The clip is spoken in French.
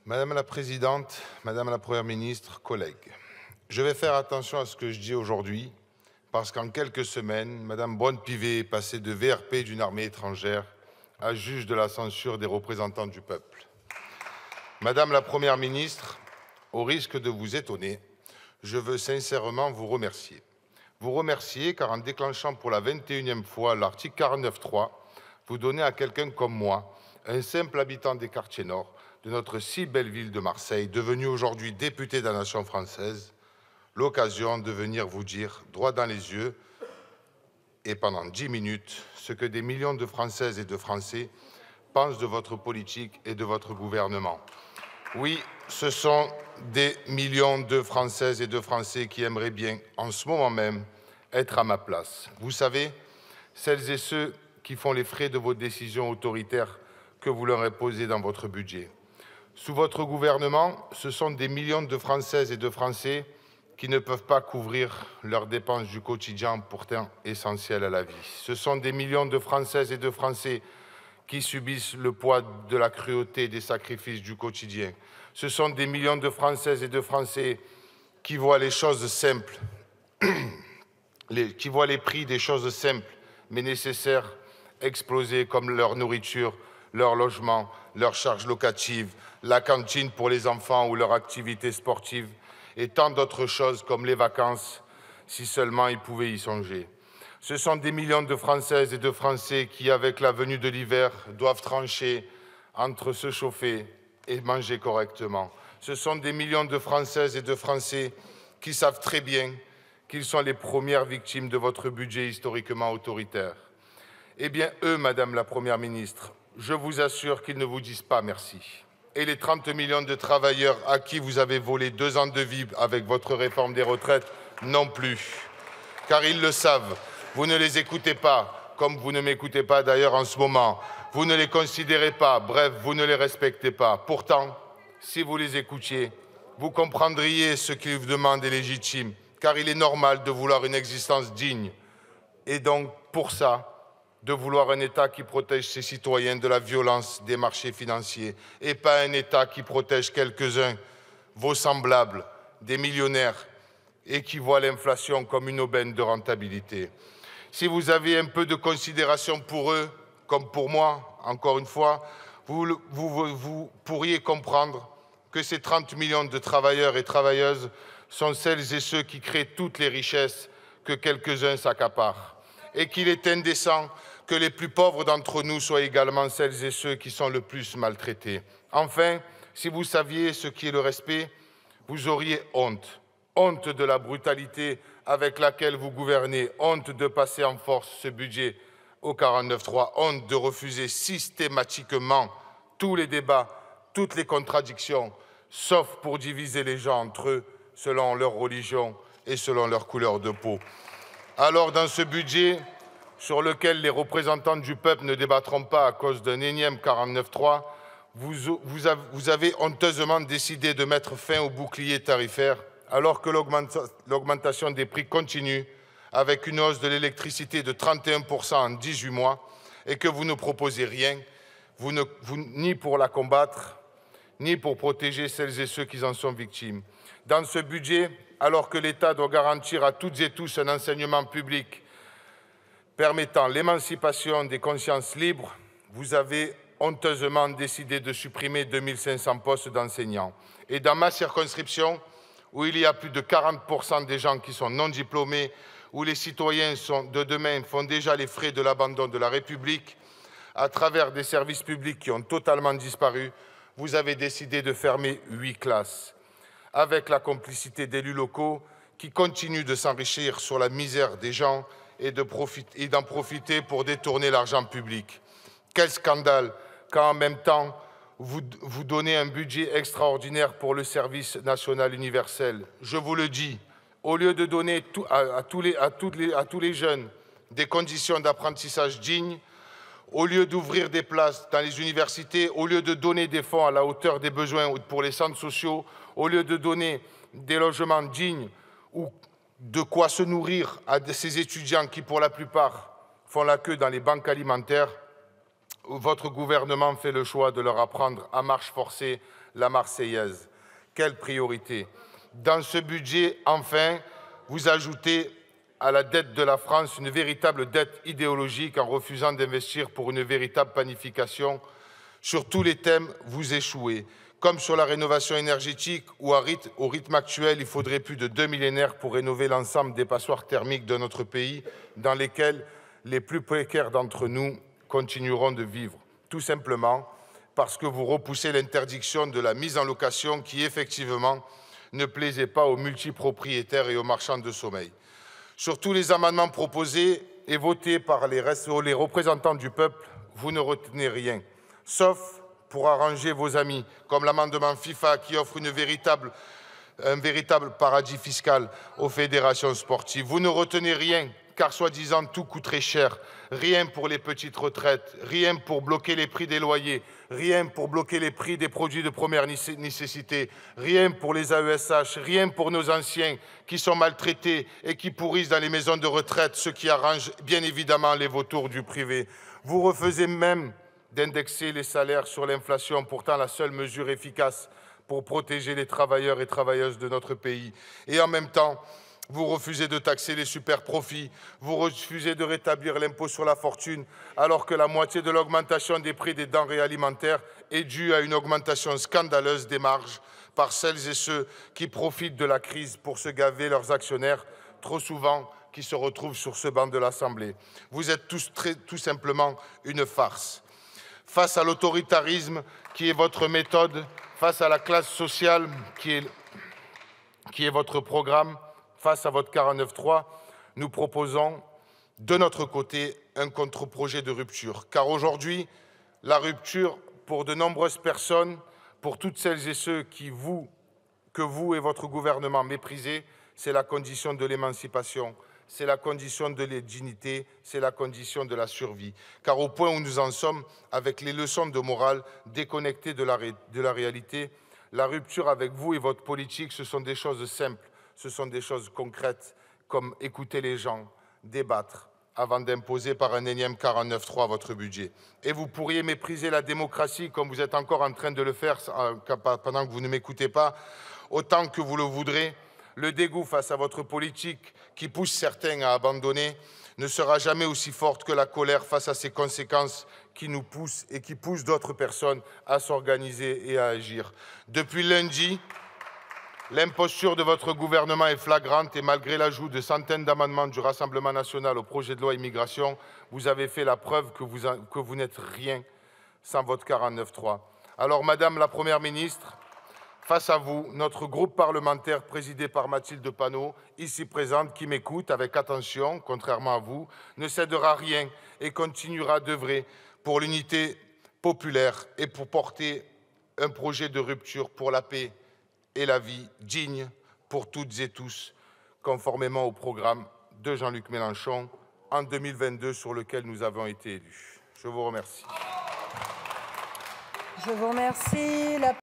Madame la Présidente, Madame la Première ministre, collègues, je vais faire attention à ce que je dis aujourd'hui, parce qu'en quelques semaines, Madame Braun-Pivet est passée de VRP d'une armée étrangère à juge de la censure des représentants du peuple. Madame la Première ministre, au risque de vous étonner, je veux sincèrement vous remercier. Vous remercier car en déclenchant pour la 21e fois l'article 49.3, vous donnez à quelqu'un comme moi, un simple habitant des quartiers nord, de notre si belle ville de Marseille, devenu aujourd'hui député de la nation française, l'occasion de venir vous dire, droit dans les yeux, et pendant 10 minutes, ce que des millions de Françaises et de Français pensent de votre politique et de votre gouvernement. Oui, ce sont des millions de Françaises et de Français qui aimeraient bien, en ce moment même, être à ma place. Vous savez, celles et ceux qui font les frais de vos décisions autoritaires que vous leur imposez dans votre budget. Sous votre gouvernement, ce sont des millions de Françaises et de Français qui ne peuvent pas couvrir leurs dépenses du quotidien, pourtant essentielles à la vie. Ce sont des millions de Françaises et de Français qui subissent le poids de la cruauté des sacrifices du quotidien. Ce sont des millions de Françaises et de Français qui voient les choses simples, qui voient les prix des choses simples mais nécessaires exploser, comme leur nourriture, leur logement, leurs charges locatives, la cantine pour les enfants ou leur activité sportive, et tant d'autres choses comme les vacances, si seulement ils pouvaient y songer. Ce sont des millions de Françaises et de Français qui, avec la venue de l'hiver, doivent trancher entre se chauffer et manger correctement. Ce sont des millions de Françaises et de Français qui savent très bien qu'ils sont les premières victimes de votre budget historiquement autoritaire. Eh bien, eux, Madame la Première ministre, je vous assure qu'ils ne vous disent pas merci. Et les 30 millions de travailleurs à qui vous avez volé 2 ans de vie avec votre réforme des retraites non plus. Car ils le savent, vous ne les écoutez pas, comme vous ne m'écoutez pas d'ailleurs en ce moment. Vous ne les considérez pas, bref, vous ne les respectez pas. Pourtant, si vous les écoutiez, vous comprendriez ce qu'ils vous demandent est légitime, car il est normal de vouloir une existence digne. Et donc, pour ça, de vouloir un État qui protège ses citoyens de la violence des marchés financiers et pas un État qui protège quelques-uns, vos semblables, des millionnaires, et qui voit l'inflation comme une aubaine de rentabilité. Si vous avez un peu de considération pour eux, comme pour moi, encore une fois, vous pourriez comprendre que ces 30 millions de travailleurs et travailleuses sont celles et ceux qui créent toutes les richesses que quelques-uns s'accaparent, et qu'il est indécent que les plus pauvres d'entre nous soient également celles et ceux qui sont le plus maltraités. Enfin, si vous saviez ce qui est le respect, vous auriez honte. Honte de la brutalité avec laquelle vous gouvernez, honte de passer en force ce budget au 49.3, honte de refuser systématiquement tous les débats, toutes les contradictions, sauf pour diviser les gens entre eux selon leur religion et selon leur couleur de peau. Alors, dans ce budget, sur lequel les représentants du peuple ne débattront pas à cause d'un énième 49.3, vous avez honteusement décidé de mettre fin au bouclier tarifaire, alors que l'augmentation des prix continue, avec une hausse de l'électricité de 31% en 18 mois, et que vous ne proposez rien, ni pour la combattre, ni pour protéger celles et ceux qui en sont victimes. Dans ce budget, alors que l'État doit garantir à toutes et tous un enseignement public permettant l'émancipation des consciences libres, vous avez honteusement décidé de supprimer 2500 postes d'enseignants. Et dans ma circonscription, où il y a plus de 40% des gens qui sont non diplômés, où les citoyens de demain font déjà les frais de l'abandon de la République, à travers des services publics qui ont totalement disparu, vous avez décidé de fermer 8 classes, avec la complicité d'élus locaux qui continuent de s'enrichir sur la misère des gens et d'en profiter pour détourner l'argent public. Quel scandale quand en même temps vous donnez un budget extraordinaire pour le service national universel. Je vous le dis, au lieu de donner à tous les jeunes des conditions d'apprentissage dignes, au lieu d'ouvrir des places dans les universités, au lieu de donner des fonds à la hauteur des besoins pour les centres sociaux, au lieu de donner des logements dignes ou de quoi se nourrir à ces étudiants qui, pour la plupart, font la queue dans les banques alimentaires, votre gouvernement fait le choix de leur apprendre à marche forcée la Marseillaise. Quelle priorité! Dans ce budget, enfin, vous ajoutez à la dette de la France une véritable dette idéologique en refusant d'investir pour une véritable planification. Sur tous les thèmes, vous échouez. Comme sur la rénovation énergétique, où au rythme actuel, il faudrait plus de 2 millénaires pour rénover l'ensemble des passoires thermiques de notre pays, dans lesquelles les plus précaires d'entre nous continueront de vivre. Tout simplement parce que vous repoussez l'interdiction de la mise en location qui, effectivement, ne plaisait pas aux multipropriétaires et aux marchands de sommeil. Sur tous les amendements proposés et votés par les représentants du peuple, vous ne retenez rien, sauf pour arranger vos amis, comme l'amendement FIFA qui offre un véritable paradis fiscal aux fédérations sportives. Vous ne retenez rien, car soi-disant tout coûterait cher. Rien pour les petites retraites, rien pour bloquer les prix des loyers, rien pour bloquer les prix des produits de première nécessité, rien pour les AESH, rien pour nos anciens qui sont maltraités et qui pourrissent dans les maisons de retraite, ce qui arrange bien évidemment les vautours du privé. Vous refusez même d'indexer les salaires sur l'inflation, pourtant la seule mesure efficace pour protéger les travailleurs et travailleuses de notre pays. Et en même temps, vous refusez de taxer les superprofits, vous refusez de rétablir l'impôt sur la fortune, alors que la moitié de l'augmentation des prix des denrées alimentaires est due à une augmentation scandaleuse des marges par celles et ceux qui profitent de la crise pour se gaver leurs actionnaires, trop souvent qui se retrouvent sur ce banc de l'Assemblée. Vous êtes tous tout simplement une farce. Face à l'autoritarisme qui est votre méthode, face à la classe sociale qui est votre programme, face à votre 49.3, nous proposons de notre côté un contre-projet de rupture. Car aujourd'hui, la rupture, pour de nombreuses personnes, pour toutes celles et ceux que vous et votre gouvernement méprisez, c'est la condition de l'émancipation, c'est la condition de la dignité, c'est la condition de la survie. Car au point où nous en sommes, avec les leçons de morale déconnectées de la réalité, la rupture avec vous et votre politique, ce sont des choses simples, ce sont des choses concrètes, comme écouter les gens, débattre, avant d'imposer par un énième 49.3 votre budget. Et vous pourriez mépriser la démocratie, comme vous êtes encore en train de le faire pendant que vous ne m'écoutez pas, autant que vous le voudrez. Le dégoût face à votre politique, qui pousse certains à abandonner, ne sera jamais aussi forte que la colère face à ces conséquences qui nous poussent et qui poussent d'autres personnes à s'organiser et à agir. Depuis lundi, l'imposture de votre gouvernement est flagrante et malgré l'ajout de centaines d'amendements du Rassemblement national au projet de loi immigration, vous avez fait la preuve que vous n'êtes rien sans votre 49.3. Alors, Madame la Première ministre, face à vous, notre groupe parlementaire présidé par Mathilde Panot, ici présente, qui m'écoute avec attention, contrairement à vous, ne cédera rien et continuera d'œuvrer pour l'unité populaire et pour porter un projet de rupture pour la paix et la vie digne pour toutes et tous, conformément au programme de Jean-Luc Mélenchon en 2022 sur lequel nous avons été élus. Je vous remercie. Je vous remercie.